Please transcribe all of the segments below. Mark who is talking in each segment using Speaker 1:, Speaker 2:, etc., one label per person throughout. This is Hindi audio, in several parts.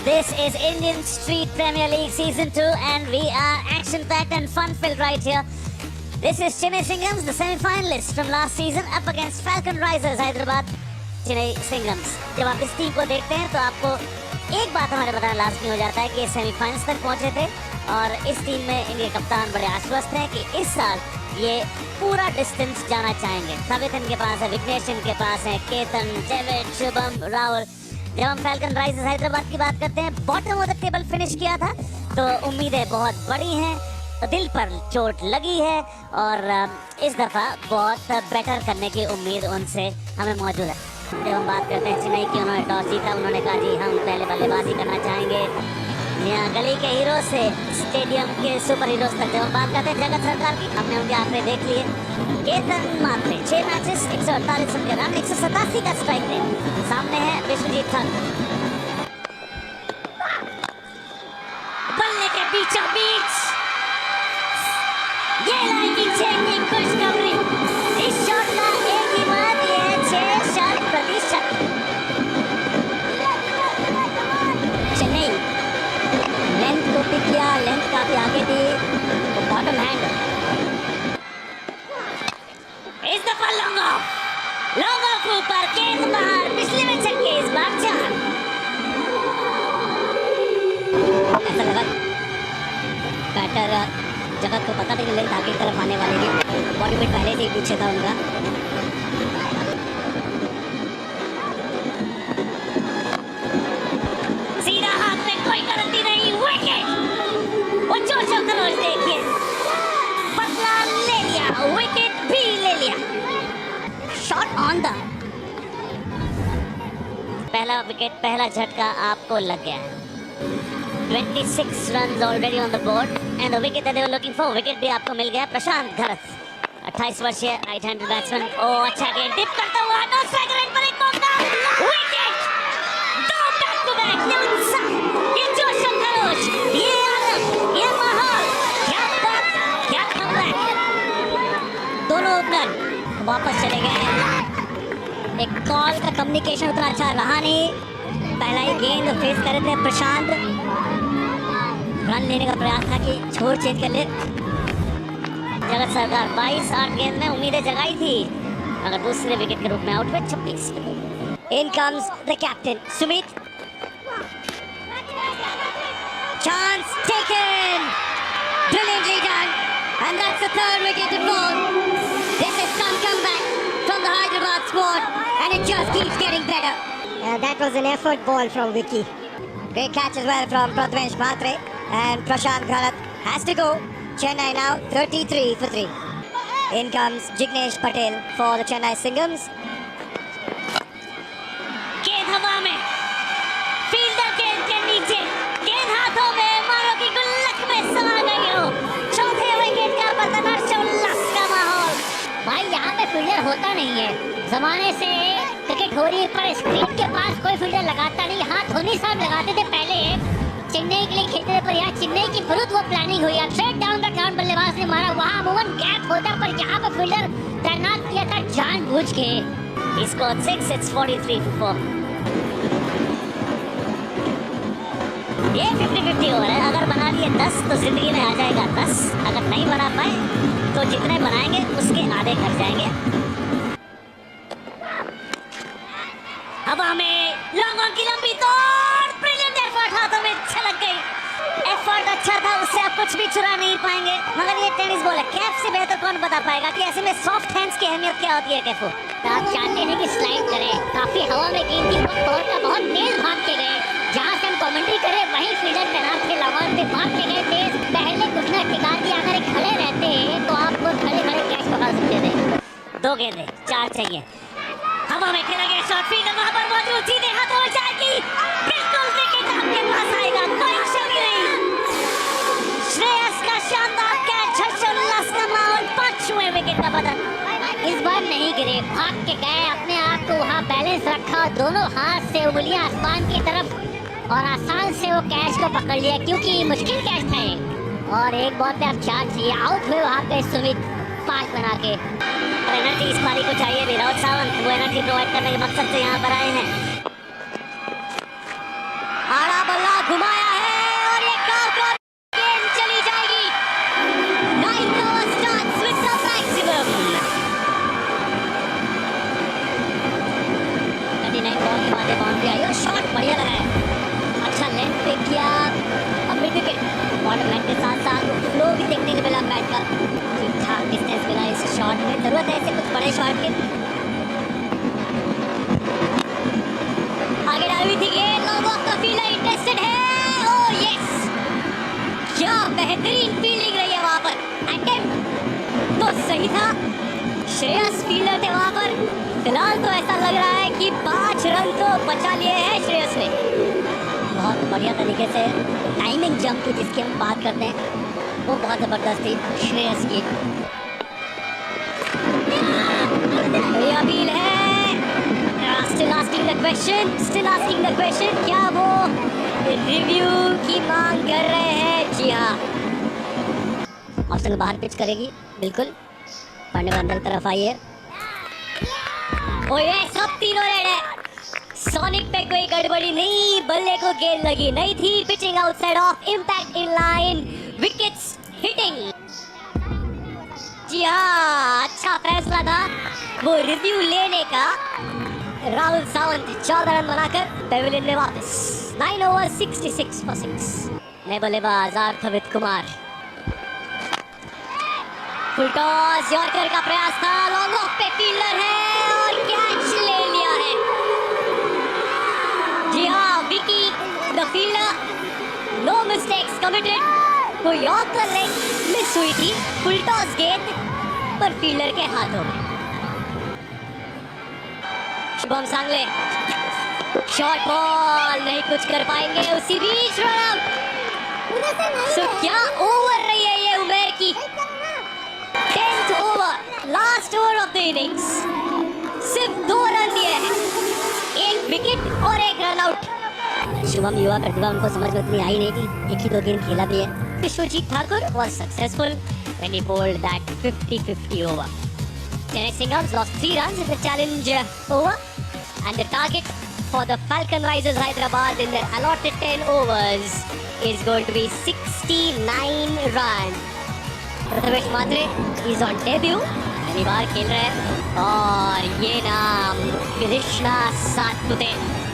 Speaker 1: This is Indian Street Premier League Season 2 and we are action-packed and fun-filled right here. This is Chennai Singhams, the semi-finalists from last season, up against Falcon Risers Hyderabad. Chennai Singhams. जब आप इस टीम को देखते हैं तो आपको एक बात हमारे बताना लाजमी हो जाता है कि सेमीफाइनल्स तक पहुंचे थे और इस टीम में इनके कप्तान बड़े आश्वस्त हैं कि इस साल ये पूरा डिस्टेंस जाना चाहेंगे। सवित इनके पास है, विघ्नेश इनके पास है, केतन, डेविड, शुभम, राहुल। जब हम फैल्कन राइजर्स हैदराबाद की बात करते हैं, bottom of the table finish किया था तो उम्मीदें बहुत बड़ी हैं, तो दिल पर चोट लगी है और इस दफ़ा बहुत बेटर करने की उम्मीद उनसे हमें मौजूद है। जब हम बात करते हैं चेन्नई की, उन्होंने टॉस जीता, उन्होंने कहा जी हम पहले बल्लेबाजी करना चाहेंगे। यहाँ गली के हीरो से स्टेडियम के सुपर हीरोज तक जब हम बात करते हैं जगत सरकार की, हमने उनके आंकड़े देख लिए। केतन मात्र 6 मैचेस 148 रन 187 का स्ट्राइक रेट। सामने है विश्वजीत ठाकुर, बल्ले के बीचों बीच ये लाएंगी चेन्नई खुशखबरी। इस शॉट का एक ही बात ये है 6% चेन्नई लेंथ को पिक किया, लेंथ काफी आगे थी तो बॉटम हैंड। इस दफा लॉन्ग ऑफ ऊपर, गेंद बाहर, पिछले में छक्के, इस बार 4। ऐसा लगा बैटर जगत को पता था कि लेंथ आगे की तरफ आने वाली थी, बॉडी वेट पहले से ही पीछे था उनका। सीधा हाथ में, कोई गारंटी नहीं, विकेट। वो जो करोड़ देखिए, पतला ले लिया, विकेट भी ले लिया। शॉट ऑन द पहला विकेट, पहला झटका आपको लग गया है। 26 runs already on the board and the wicket that they were looking for, wicket भी आपको मिल गया। प्रशांत घरत 28 वर्षीय राइट हैंडेड बैट्समैन। ओ अच्छा गेंद टिप करता हुआ, नो स्ट्राइक रेट पर एक मौका, विकेट। दो बैक टू बैक, ये जोश और खरोश, ये आनंद, ये माहौल, क्या बात, क्या कमबैक। दोनों ओपनर वापस चले गए। एक कॉल का कम्युनिकेशन उतना अच्छा रहा नहीं, पहला ही गेंद फेस कर रहे थे प्रशांत, रन लेने का प्रयास था कि छोड़ चेंज कर ले। जगत सरकार 22 गेंद में उम्मीदें जगाई थी, अगर दूसरे विकेट के रूप में आउट हुए 26। In comes the captain Sumit, chance taken, brilliantly done and that's the third wicket to fall. This is some comeback from the Hyderabad squad and it just keeps getting better. That was an effort ball from Vicky. Great catch as well from Prathamesh Mhatre. And Prashant Bharat has to go. Chennai now 33 for 3. In comes Jignesh Patel for the Chennai Singhams. गेंद हवा में, फील्डर गेंद के नीचे, गेंद हाथों में, मारो की गुल्लक में समा गई हो। चौथे विकेट का बर्दाश्त उल्लास का माहौल। भाई यहाँ पे फील्डर होता नहीं है, जमाने से क्रिकेट हो रही है पर स्क्रीन के पास कोई फील्डर लगाता नहीं। हाथ धोनी साहब लगाते थे पहले, चेन्नई के लिए खेलते थे, पर यहाँ चेन्नई की खुद वो प्लानिंग हुई। स्ट्रेट डाउन द ग्राउंड बल्लेबाज ने मारा, वहाँ अमूमन गैप होता पर यहाँ पे फील्डर तैनात किया था जानबूझ के। इसको 6, it's 43 for 4। ये 50-50 ओवर है, अगर बना दिए 10 तो जिंदगी में आ जाएगा 10, अगर नहीं बना पाए तो जितने बनाएंगे उसके आधे घट जाएंगे। हवा में लॉन्ग ऑन की लंबी तोड़, ब्रिलियंट एफर्ट, हाथों में छलक गई। एफर्ट अच्छा था, उससे आप कुछ भी चुरा नहीं पाएंगे, मगर ये टेनिस बॉल है, कैप से बेहतर कौन बता पाएगा कि ऐसे में सॉफ्ट हैंड्स की अहमियत क्या होती है। कैफो आप चाहते हैं कि स्लाइड करें, काफी हवा में गेंद की बहुत तेज भाग के गए, जहाँ से हम कमेंट्री करें वहीं फील्डर तैनात थे, लॉन्ग पे भाग के गए तेज, पहले घुटना टिका दिया। अगर एक खड़े रहते तो आपको खड़े कैच पकड़ सकते थे। 2 गेंदें 4 चाहिए। हवा में खेला गया शॉट, फील्डर वहां पर मौजूद, सीधे हाथों में जाएगी, बिल्कुल विकेट आपके पास आएगा, कोई शक नहीं। श्रेयस का शानदार कैच, हर्षोल्लास का माहौल, 5वें विकेट का बदल। इस बार नहीं गिरे, भाग के गए, अपने आप को वहां बैलेंस रखा, दोनों हाथ से उंगलियां आसमान की तरफ और आसान से वो कैच को पकड़ लिया, क्योंकि मुश्किल कैच था। और एक बॉल पे आप 4 चाहिए, आउट हुए वहां पे सुमित 5 बना के। एनर्जी इस पारी को चाहिए भी, राउत सावंत वो एनर्जी प्रोवाइड करने के मकसद से यहाँ पर आए हैं। आड़ा बल्ला आगे डाली थी गेंद, लॉन्ग ऑफ का फील्डर इंटरेस्टेड है। ओह यस, क्या बेहतरीन फील्डिंग रही है वहां पर। अटेम्प्ट तो सही था, श्रेयस फील्डर थे वहां पर। फिलहाल तो ऐसा लग रहा है कि 5 रन तो बचा लिए हैं श्रेयस ने। बहुत बढ़िया तरीके से टाइमिंग जंप की जिसकी हम बात करते हैं वो बहुत जबरदस्त थी श्रेयस की। ये अपील है, still asking the question, क्या वो रिव्यू की मांग कर रहे हैं? जी हाँ, ऑप्शन बाहर पिच करेगी बिल्कुल। पांडे अंदर तरफ आइए। ओ ये सब तीनों रेड है। सोनिक पे कोई गड़बड़ी नहीं, बल्ले को गेंद लगी नहीं थी। Pitching outside off, impact in line, wickets hitting. जी हाँ, अच्छा फैसला था वो रिव्यू लेने का। राहुल सावंत 14 रन बनाकर पेविलियन में वापस। 9 ओवर 66 for 6। नए बल्लेबाज Arthvit Kumar. Full toss, yorker का प्रयास था, लॉन्ग ऑफ पे फील्डर है और कैच ले लिया है। जी हाँ, Vicky the fielder, no mistakes committed. वो यॉर्कर लेग मिस हुई थी, फुल टॉस गेंद पर फील्डर के हाथों में। शुभम सांगले, शॉर्ट बॉल, नहीं कुछ कर पाएंगे। उसी बीच रन आउट। सो क्या ओवर रही है ये उमेर की। 10th over, last over of the innings. सिर्फ 2 रन दिए हैं, 1 विकेट और 1 रन आउट। शुभम युवा प्रतिभा, उनको समझ में उतनी आई नहीं कि 1 ही 2 गेंद खेला भी है। Vishwajeet Thakur was successful when he bowled that 50-50 over. Chennai Singhams lost 3 runs in the challenge over, and the target for the Falcon Risers Hyderabad in their allotted 10 overs is going to be 69 runs. Prathamesh Mhatre is on debut, पहली बार खेल रहे हैं और ये नाम कृष्णा सातपुते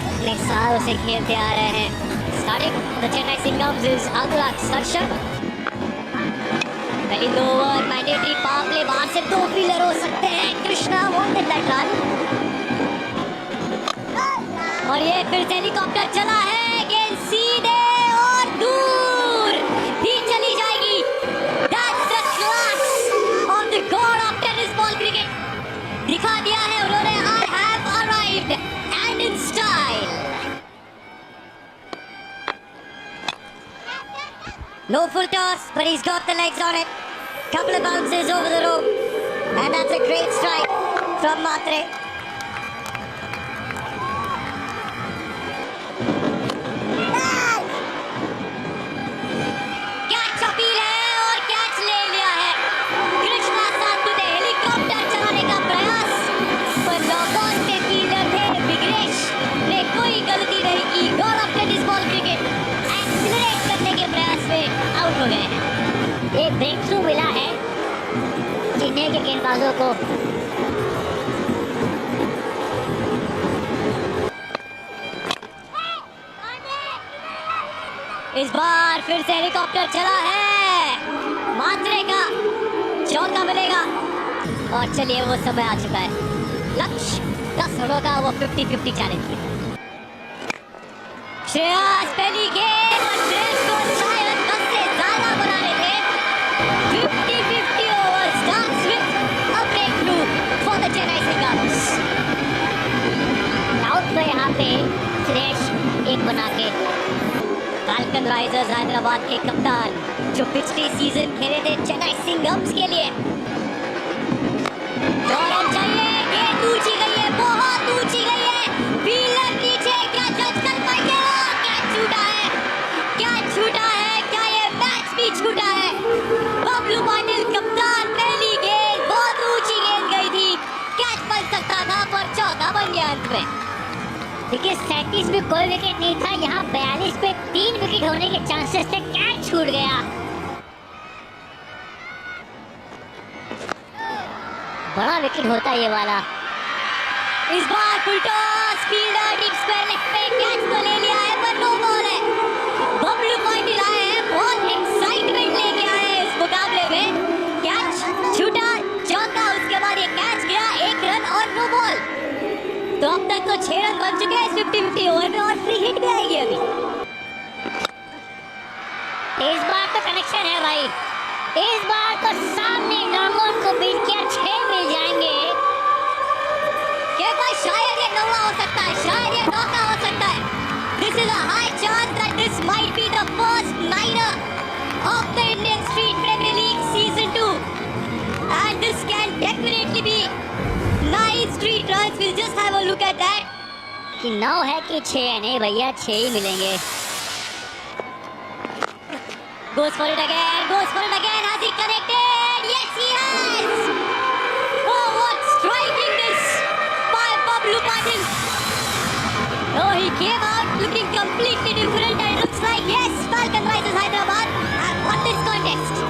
Speaker 1: अपने सालों से खेलते आ रहे हैं। Starting the Chennai Singhams is Anurag Sarshar। पहली 2 ओवर मैंडेटरी पावर प्ले, बाहर से 2 फील्डर हो सकते हैं। कृष्णा wanted that run और ये फिर से हेलीकॉप्टर चला है, गेंद सीधे और दूर भी चली जाएगी। That's the class of the god of tennis ball cricket। दिखा दिया है उन्होंने, I have arrived and in style। No full toss, but he's got the legs on it. Couple of bounces over the rope, and that's a great strike from Matre। Catch appeal है और कैच ले लिया है। कृष्णा सातपुते, हेलीकॉप्टर चलाने का प्रयास, पर लॉक ऑन पे फील्डर थे विग्रेश ने कोई गलती नहीं की। God of tennis ball cricket accelerate करने के प्रयास में आउट हो गए हैं। एक ब्रेक थ्रू मिला है चेन्नई के गेंदबाजों को। इस बार फिर से हेलीकॉप्टर चला है, मात्रे का चौका मिलेगा और चलिए वो समय आ चुका है। लक्ष्य 10 रनों का वो 50-50 चैलेंज की। श्रेयस पहली गेंद और ड्रेस को शायद 10 से ज्यादा बनाने थे। 50-50 over starts with a breakthrough for the Chennai Singhams। Out में यहाँ पे श्रेयस 1 बना के फाल्कन राइजर्स हैदराबाद के कप्तान जो पिछले सीजन खेले थे चेन्नई सिंघम्स के लिए। रन चाहिए, गेंद ऊंची गई है, बहुत ऊंची गई है, फील्डर नीचे, क्या जज कर पाएंगे? कैच छूटा है, कैच छूटा है, क्या ये मैच भी छूटा है? बबलू पाटिल कप्तान, पहली गेंद बहुत ऊंची गेंद गई थी, कैच बन सकता था पर चौका बन गया अंत में। देखिए 37 में कोई विकेट नहीं था, यहाँ 42 पे 3 विकेट होने के चांसेस थे, कैच छूट गया। बड़ा विकेट होता ये वाला। इस बार full toss, fielder deep square leg पे कैच तो ले लिया है पर नो बॉल है। बबलू पाटिल आए हैं, बहुत एक्साइटमेंट लेके आए हैं इस मुकाबले में। कैच छूटा, चौका, उसके बाद ये कैच गया, 1 रन और तो अब तक तो 6 रन बन चुके हैं 50-50 ओवर में और फ्री हिट भी आएगी अभी। इस बार तो कनेक्शन है भाई, इस बार तो सामने लॉन्गऑन को बीट किया 6 मिल जाएंगे। क्या भाई शायद ये नौवा हो सकता है, शायद ये नौका हो सकता है। This is a high chance that this might be the first niner of the Indian Street Premier League Season 2, and this can definitely be 9 street runs. We'll just have a look at that. कि 9 है कि 6 है? नहीं भैया 6 ही मिलेंगे। Goes for it again, goes for it again. Has he connected? Yes, he has. Oh, what striking this by Bablu Patil. Oh, he came out looking completely different and looks like yes, Falcon Risers Hyderabad have won this contest.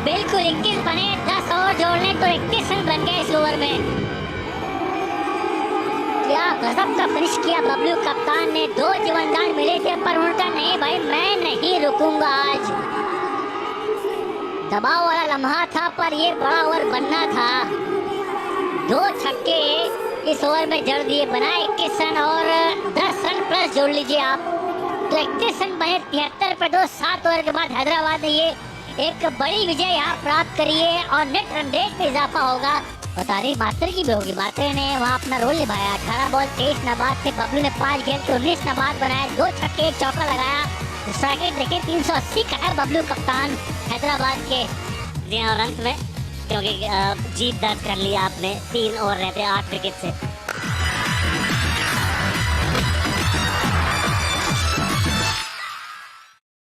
Speaker 1: बिल्कुल 21 बने, 10 और जोड़ने तो 31 रन बन गए इस ओवर में। क्या गजब का फिनिश किया बबलू कप्तान ने। 2 जीवनदान मिले थे पर उनका नहीं भाई, मैं नहीं रुकूंगा आज। दबाव वाला लम्हा था पर ये बड़ा ओवर बनना था। 2 छक्के इस ओवर में जड़ दिए, बनाए 21 रन और 10 रन प्लस जोड़ लीजिए आप तो 31 रन बने। 73 पर 2 7 ओवर के बाद हैदराबाद ने ये एक बड़ी विजय यहाँ प्राप्त करी है और नेट रन रेट में इजाफा होगा। और तारीफ मास्टर की भी होगी, मास्टर ने वहाँ अपना रोल निभाया। 18 बॉल 23 नाबाद से बबलू ने 5 गेंद के 19 नाबाद बनाए, 2 छक्के 1 चौका लगाया। स्ट्राइक रेट देखिए 380 का है बबलू कप्तान हैदराबाद के रन में, क्योंकि जीत दर्ज कर लिया आपने 3 ओवर रहते 8 विकेट से।